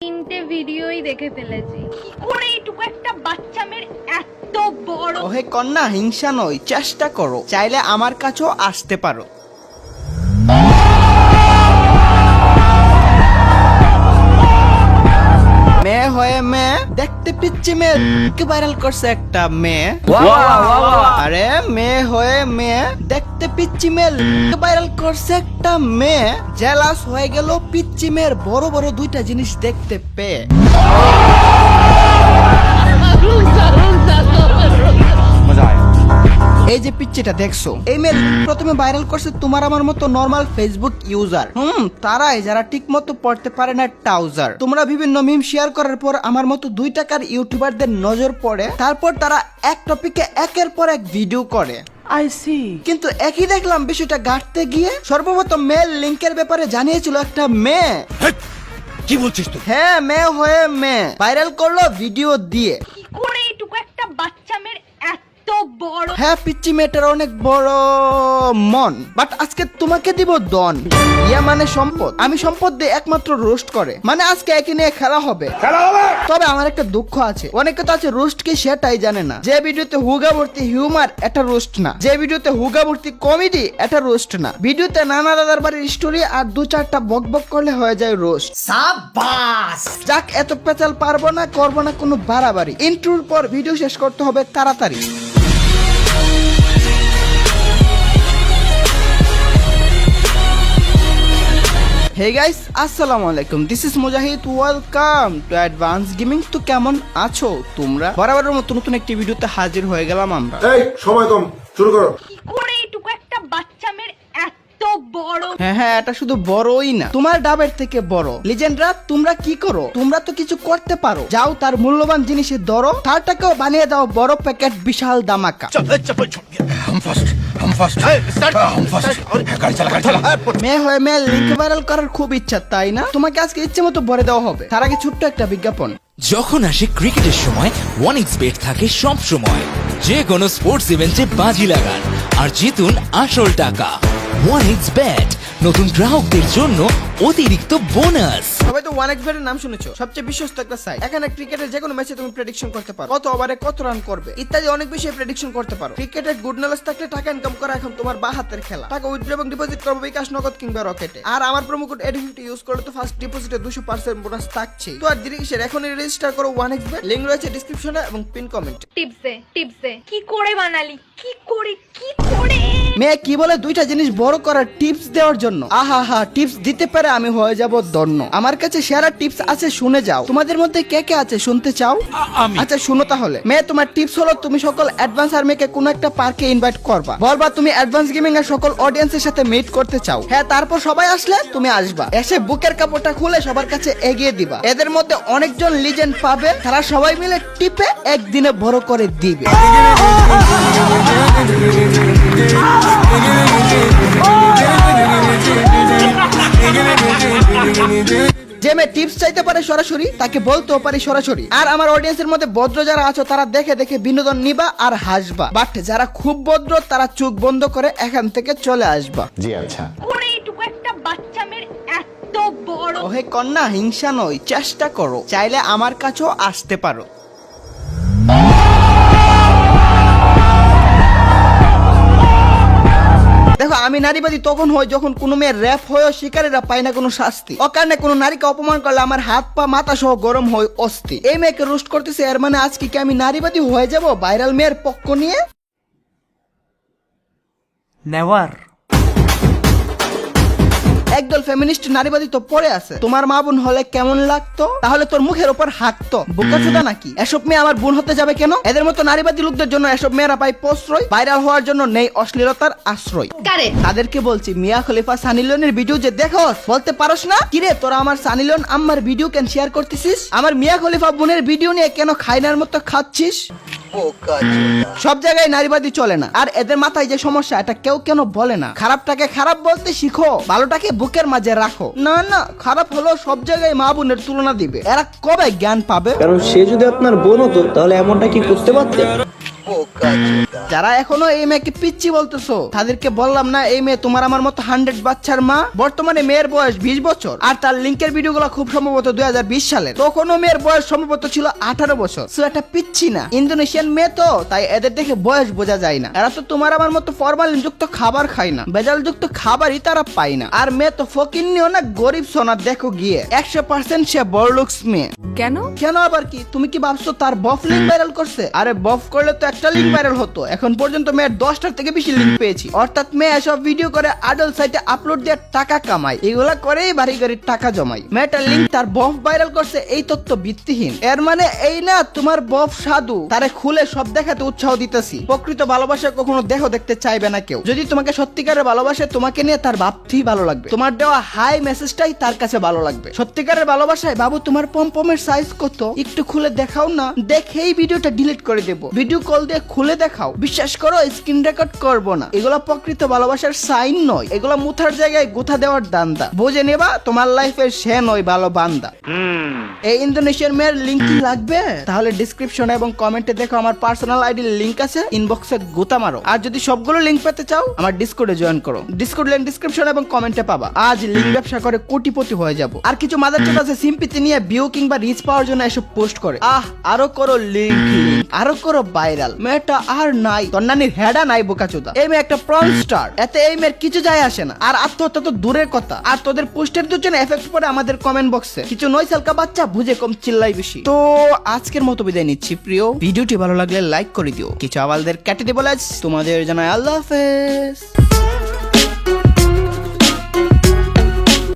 3টে ভিডিওই দেখে ফেলেছি। কি করে এইটুকু একটা বাচ্চা মেয়ের এত বড়। ওহে কন্যা, হিংসা নয়, চেষ্টা করো, চাইলে আমার কাছেও আসতে পারো। মেয়ে হয়ে মেয়ে দেখতে পিচ্ছি মেয়ে ভাইরাল করছে একটা মেয়ে। আরে মেয়ে হয়ে মেয়ে দেখতে পিচ্ছি মেয়ে ভাইরাল করছে একটা মেয়ে। জেলাস হয়ে গেল পিচ্ছি মেয়ের বড় বড় দুইটা জিনিস দেখতে পেয়ে। এই যে পিচ্চিটা দেখছো, এই মেয়ে প্রথমে ভাইরাল করছে তোমার আমার মতো নরমাল ফেসবুক ইউজার। তারাই যারা ঠিক মতো পড়তে পারে না ট্রাউজার। তোমরা বিভিন্ন মিম শেয়ার করার পর আমার মতো 2 টাকার ইউটিউবারদের নজর পড়ে, তারপর তারা এক টপিকে একের পর এক ভিডিও করে। কিন্তু একই দেখলাম বিষয়টা ঘাটতে গিয়ে সর্বপ্রথম মেল লিংকের ব্যাপারে জানিয়েছিল একটা মেয়ে। কি বলছিস তুই? হ্যাঁ, মেয়ে হয়ে মেয়ে ভাইরাল করলো ভিডিও দিয়ে। কি করে এইটুকু একটা বাচ্চা মেয়ের এত বড়। হ্যাঁ, পিচ্চি মেয়েটার অনেক বড় মন, বাট আজকে তোমাকে দিব দন। ইয়া মানে সম্পদ। আমি সম্পদ দিয়ে একমাত্র রোস্ট করে, মানে আজকে একই নিয়ে খেলা হবে। তবে আমার একটা দুঃখ আছে, অনেকে তো আছে রোস্ট কি সেটাই জানে না। যে ভিডিওতে হুগাভর্তি হিউমার এটা রোস্ট না, যে ভিডিওতে হুগাভর্তি কমেডি এটা রোস্ট না। ভিডিওতে নানা দাদার বাড়ির স্টোরি আর 2-4টা বক বক করলে হয়ে যায় রোস্ট। সাবাস! যাক, এত পেঁচাল পারবো না, করবো না কোনো বাড়াবাড়ি। ইন্ট্রোর পর ভিডিও শেষ করতে হবে তাড়াতাড়ি। Hey guys, আসসালামু আলাইকুম, this is Mujahid, welcome to advance gaming. তো কেমন আছো তোমরা? বরাবরের মতো নতুন একটি ভিডিওতে হাজির হয়ে গেলাম আমরা। এই সময় কম, শুরু করো। কি করে এইটুকু একটা বাচ্চা মেয়ের এত বড়। হ্যাঁ, এটা শুধু বড়ই না, তোমার ডাবের থেকে বড়। লিজেন্ডরা, তোমরা কি করো? তোমরা তো কিছু করতে পারো। যাও তার মূল্যবান জিনিসে ধরো, তার টাকাও বানিয়ে দাও বড় প্যাকেট, বিশাল দামাকা। মেয়ে হয়ে মেয়ে লিংক ভাইরাল করার খুব ইচ্ছা, তাই না? তোমাকে আজকে ইচ্ছে মতো ভরে দেওয়া হবে। তার আগে ছোট্ট একটা বিজ্ঞাপন। যখন আসে ক্রিকেটের সময়, OneXBet থাকে সব সময়। যে কোনো স্পোর্টস ইভেন্টে বাজি লাগান আর জিতুন আসল টাকা। OneXBet, নতুন গ্রাহকদের জন্য অতিরিক্ত বোনাস। সবাই তো OneXBet এর নাম শুনেছো, সবচেয়ে বিশ্বস্ত একটা সাইট। এখানে ক্রিকেটের যে কোনো ম্যাচে তুমি প্রেডিকশন করতে পারো, কত ওভারে কত রান করবে ইত্যাদি অনেক বেশি প্রেডিকশন করতে পারো। ক্রিকেটের গুড নলেজ থাকলে টাকা ইনকাম করা এখন তোমার বাঁ হাতের খেলা। টাকা উইথড্র এবং ডিপোজিট করবে বিকাশ, নগদ কিংবা রকেটে। আর আমার প্রোমো কোড AD50 ইউজ করলে তো ফার্স্ট ডিপোজিটে 200% বোনাস থাকছে। তো আর দেরি কিসের, এখনই রেজিস্টার করো OneXBet। লিংক রয়েছে ডেসক্রিপশনে এবং পিন কমেন্ট। টিপসে কি করে বানালি, কি করে। মেয়ে কি বলে 2টা জিনিস বড় করার টিপস দেওয়ার জন্য। আহা, টিপস দিতে পারে আমি হয়ে যাব ধন্য। আমার কাছে সেরা টিপস আছে, শুনে যাও। তোমাদের মধ্যে কে কে আছে শুনতে চাও? আচ্ছা শুনো তাহলে। মেয়ে, তোমার টিপস হলো তুমি সকল অ্যাডভান্স আর্মিকে কোন একটা পার্কে ইনভাইট করবা। বলবা তুমি অ্যাডভান্স গেমিং এর সকল অডিয়েন্সের সাথে মিট করতে চাও। হ্যাঁ, তারপর সবাই আসলে তুমি আসবা, এসে বুকের কাপড়টা খুলে সবার কাছে এগিয়ে দিবা। এদের মধ্যে অনেকজন লিজেন্ড পাবে, তারা সবাই মিলে টিপে একদিনে বড় করে দিবে। যে মেয়ে টিপস চাইতে পারে সরাসরি, তাকে বলতেও পারি সরাসরি। আর আমার অডিয়েন্সের মধ্যে ভদ্র যারা আছো, তারা দেখে দেখে বিনোদন নিবা আর হাসবা। বাট যারা খুব ভদ্র, তারা চোখ বন্ধ করে এখান থেকে চলে আসবা। জি আচ্ছা। করে এইটুকু একটা বাচ্চা মেয়ের এত বড়। ওহে কন্যা, হিংসা নয়, চেষ্টা করো, চাইলে আমার কাছেও আসতে পারো। দেখো, আমি নারীবাদী তখন হই যখন কোনো মেয়ের র্যাপ হয়েও শিকারীরা পায় না কোনো শাস্তি। অকারণে কোনো নারীকে অপমান করলে আমার হাত পা মাথা সহ গরম হয় অস্থি। এই মেয়েকে রোস্ট করতেছে, এর মানে আজকে কি আমি নারীবাদী হয়ে যাব ভাইরাল মেয়ের পক্ষ নিয়ে? নেওয়ার একদল ফেমিনিস্ট নারীবাদী তো পড়ে আছে। তোমার মা বোন হলে কেমন লাগতো? তাহলে তোর মুখের উপর হাঁকতো। বোকাচোদা নাকি? এসব মেয়ে আমার বোন হতে যাবে কেন? এদের মতো নারীবাদী লোকদের জন্য এসব মেয়েরা পায় প্রশ্রয়। ভাইরাল হওয়ার জন্য নেই অশ্লীলতার আশ্রয়। তাদেরকে বলছি, মিয়া খলিফা সানি লিওনের ভিডিও যে দেখোস, বলতে পারোস না কিরে তোরা আমার সানি লিওন আম্মার ভিডিও কেন শেয়ার করতেছিস? আমার মিয়া খলিফা বোনের ভিডিও নিয়ে কেন খাইনার মতো খাচ্ছিস? সব জায়গায় নারীবাদী চলে না, আর এদের মাথায় যে সমস্যা এটা কেউ কেন বলে না। খারাপটাকে খারাপ বলতে শিখো, ভালোটাকে বুকের মাঝে রাখো। না, খারাপ হলো সব জায়গায় মা বোনের তুলনা দিবে। এরা কবে জ্ঞান পাবে? কারণ সে যদি আপনার বোন হতো তাহলে এমনটা কি করতে পারতেন? যারা এখনো এই মেয়েকে পিচ্ছি বলতেছো তাদেরকে বললাম না এই মেয়ে তোমার আমার মতো 100 বাচ্চার মা। বর্তমানে মেয়ের বয়স 20 বছর আর তার লিঙ্কের ভিডিওগুলো খুব সম্ভবত 2020 সালের। তখনও মেয়ের বয়স সম্ভবত ছিল 18 বছর। সো এটা পিচ্ছি না, ইন্দোনেশিয়ান মেয়ে তো, তাই এদের দেখে বয়স বোঝা যায় না। এরা তো তোমার আমার মতো ফরমালিন যুক্ত খাবার খায় না, ভেজাল যুক্ত খাবারই তারা পায় না। আর মেয়ে তো ফকিন্নিও না, গরিব সোনা। দেখো গিয়ে 100% সে বড়লোকস মেয়ে। কেন? কেন আবার কি? তুমি কি ভাবছো তার বফ লিঙ্ক ভাইরাল করছে? আরে বফ করলে তো একটা লিঙ্ক ভাইরাল হতো। এখন পর্যন্ত মেয়ের 10টার থেকে বেশি লিঙ্ক পেয়েছি। অর্থাৎ মেয়ে এসব ভিডিও করে আডাল্ট সাইটে আপলোড দিয়ে টাকা কামায়। এগুলা করেই বাড়ি গাড়ির টাকা জমায়। মেয়েটার লিঙ্ক তার বফ ভাইরাল করছে, এই তথ্য ভিত্তিহীন। এর মানে এই না তোমার বফ সাধু, তারে খুলে সব দেখাতে উৎসাহ দিতেছি। প্রকৃত ভালোবাসা কখনো দেহ দেখতে চাইবে না কেউ। যদি তোমাকে সত্যিকারের ভালোবাসে, তোমাকে নিয়ে তার ভাবতেই ভালো লাগবে। তোমার দেওয়া হাই মেসেজটাই তার কাছে ভালো লাগবে। সত্যিকারের ভালোবাসায় বাবু তোমার পমপমের সাইজ কত একটু খুলে দেখাও না, দেখেই ভিডিওটা ডিলিট করে দেবো। ভিডিও কল দিয়ে খুলে দেখাও, বিশ্বাস করো স্ক্রিন রেকর্ড করবো না। এগুলো প্রকৃত ভালোবাসার সাইন নয়, এগুলো মুথার জায়গায় গুথা দেওয়ার দান্দা। বুঝে নেবা তোমার লাইফের সে নয় ভালো বান্দা। এই ইন্দোনেশিয়ান মেয়ের লিঙ্ক কি লাগবে? তাহলে ডিসক্রিপশনে এবং কমেন্টে দেখো আমার পার্সোনাল আইডি লিঙ্ক আছে, ইনবক্সে গোতা মারো। আর যদি সবগুলো লিঙ্ক পেতে চাও আমার ডিসকর্ডে জয়েন করো। ডিসকর্ড লিঙ্ক ডিসক্রিপশন এবং কমেন্টে পাবা। আজ লিঙ্ক ব্যবসা করে কোটিপতি হয়ে যাব। আর কিছু মাদারচোদ আছে সিম্পিতি নিয়ে ভিউ কিংবা রিচ পাওয়ার জন্য এসব পোস্ট করে। আরো করো লিঙ্ক, আরো করো ভাইরাল। মেয়েটা আর নাই, তোর নানির হেডা নাই বোকাচোদা। এই মেয়ে একটা প্রন স্টার, এতে এই মেয়ের কিছু যায় আসে না। আর আত্মহত্যা তো দূরের কথা। আর তোদের পোস্টের দুজন এফেক্ট পড়ে আমাদের কমেন্ট বক্সে। কিছু নয় সালকা বাচ্চা বুঝে কম চিল্লাই বেশি। তো আজকের মতো বিদায় নিচ্ছি প্রিয়। ভিডিওটি ভালো লাগলে লাইক করে দিও। কিছু আওয়ালদের কেটে দিব। তোমাদের জানাই আল্লাহ হাফেজ।